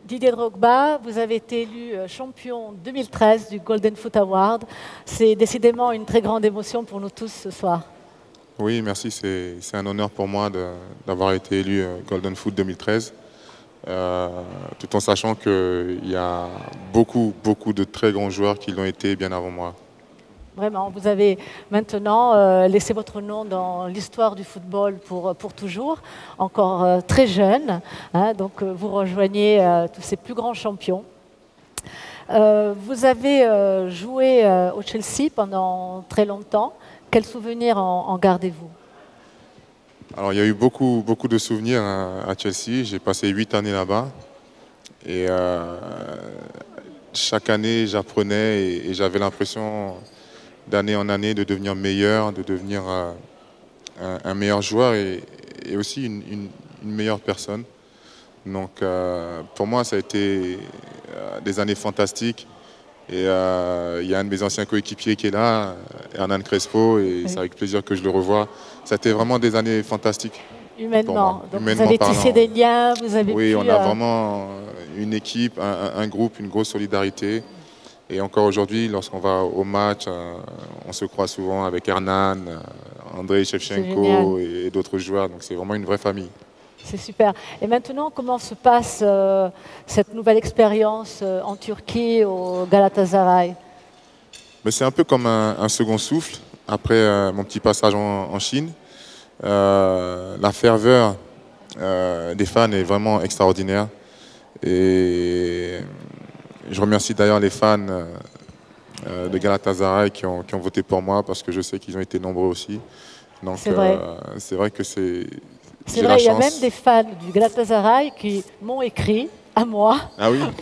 Didier Drogba, vous avez été élu champion 2013 du Golden Foot Award. C'est décidément une très grande émotion pour nous tous ce soir. Oui, merci. C'est un honneur pour moi d'avoir été élu Golden Foot 2013. Tout en sachant qu'il y a beaucoup de très grands joueurs qui l'ont été bien avant moi. Vraiment, vous avez maintenant laissé votre nom dans l'histoire du football pour toujours, encore très jeune, hein, donc vous rejoignez tous ces plus grands champions. Vous avez joué au Chelsea pendant très longtemps. Quels souvenirs en gardez-vous? Alors, il y a eu beaucoup de souvenirs à Chelsea. J'ai passé 8 années là-bas. Et chaque année, j'apprenais et j'avais l'impression d'année en année de devenir meilleur, de devenir un meilleur joueur et aussi une meilleure personne. Donc pour moi, ça a été des années fantastiques. Et il y a un de mes anciens coéquipiers qui est là, Hernan Crespo, et c'est avec plaisir que je le revois. Ça a été vraiment des années fantastiques. Humainement. Donc humainement vous avez tissé des liens, vous avez Oui, on a vraiment une équipe, un groupe, une grosse solidarité. Et encore aujourd'hui, lorsqu'on va au match, on se croise souvent avec Hernan, Andrei Shevchenko et d'autres joueurs. Donc c'est vraiment une vraie famille. C'est super. Et maintenant, comment se passe cette nouvelle expérience en Turquie, au Galatasaray? C'est un peu comme un second souffle après mon petit passage en Chine. La ferveur des fans est vraiment extraordinaire. Et je remercie d'ailleurs les fans de Galatasaray qui ont voté pour moi parce que je sais qu'ils ont été nombreux aussi. Donc c'est vrai que c'est... C'est vrai, il y a même des fans du Galatasaray qui m'ont écrit à moi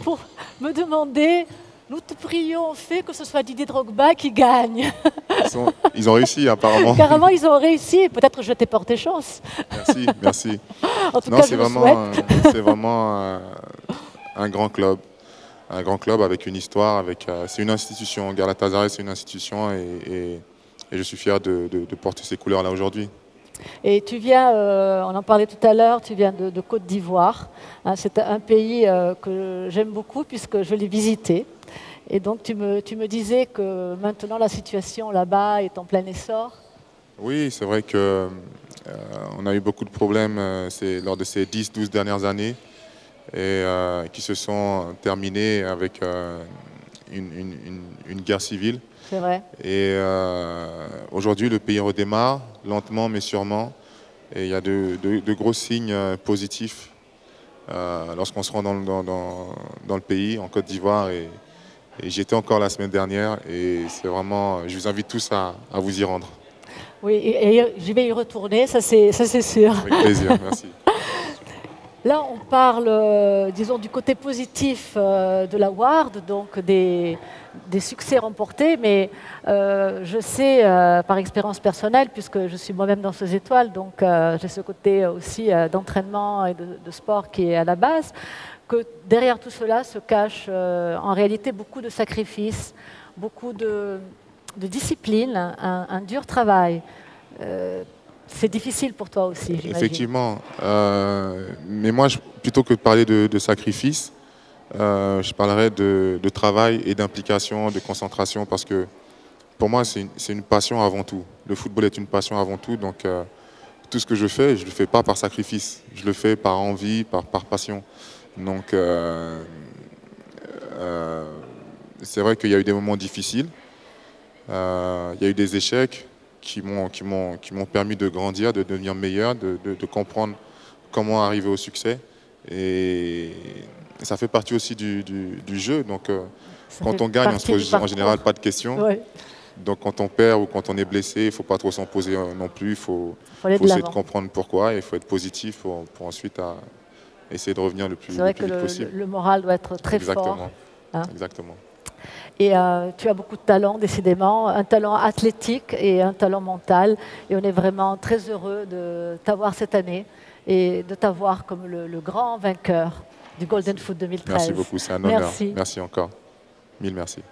pour me demander, nous te prions, fait que ce soit Didier Drogba qui gagne. Ils ont réussi apparemment. Carrément, ils ont réussi. Peut-être que je t'ai porté chance. Merci. En tout cas, je le souhaite. C'est vraiment un grand club. Un grand club avec une histoire. C'est une institution. Galatasaray, c'est une institution et je suis fier de porter ces couleurs-là aujourd'hui. Et tu viens, on en parlait tout à l'heure, tu viens de Côte d'Ivoire. Hein, c'est un pays que j'aime beaucoup puisque je l'ai visité. Et donc tu me disais que maintenant la situation là-bas est en plein essor. Oui, c'est vrai qu'on a eu beaucoup de problèmes lors de ces 10-12 dernières années et qui se sont terminées avec une guerre civile. C'est vrai. Et aujourd'hui, le pays redémarre, lentement mais sûrement. Et il y a de gros signes positifs lorsqu'on se rend dans le pays, en Côte d'Ivoire. Et j'y étais encore la semaine dernière. Et c'est vraiment, je vous invite tous à vous y rendre. Oui, et je vais y retourner, ça c'est sûr. Avec plaisir, merci. Là, on parle, disons, du côté positif de l'award, donc des succès remportés, mais je sais, par expérience personnelle, puisque je suis moi-même danseuse étoile, donc j'ai ce côté aussi d'entraînement et de sport qui est à la base, que derrière tout cela se cache en réalité beaucoup de sacrifices, beaucoup de discipline, un dur travail. C'est difficile pour toi aussi, j'imagine. Effectivement. Mais moi, plutôt que de parler de sacrifice, je parlerai de travail et d'implication, de concentration, parce que pour moi, c'est une passion avant tout. Le football est une passion avant tout, donc tout ce que je ne le fais pas par sacrifice. Je le fais par envie, par passion. Donc, c'est vrai qu'il y a eu des moments difficiles, il y a eu des échecs, qui m'ont permis de grandir, de devenir meilleur, de comprendre comment arriver au succès. Et ça fait partie aussi du jeu. Donc, quand on gagne, on se pose en général pas de questions. Ouais. Donc, quand on perd ou quand on est blessé, il ne faut pas trop s'en poser non plus. Il faut essayer de comprendre pourquoi. Il faut être positif pour ensuite essayer de revenir le plus vite possible. C'est vrai que le moral doit être très fort. Hein. Exactement. Et tu as beaucoup de talent, décidément, un talent athlétique et un talent mental. Et on est vraiment très heureux de t'avoir cette année et de t'avoir comme le grand vainqueur du Golden Foot 2013. Merci beaucoup, c'est un honneur. Merci encore. Mille merci.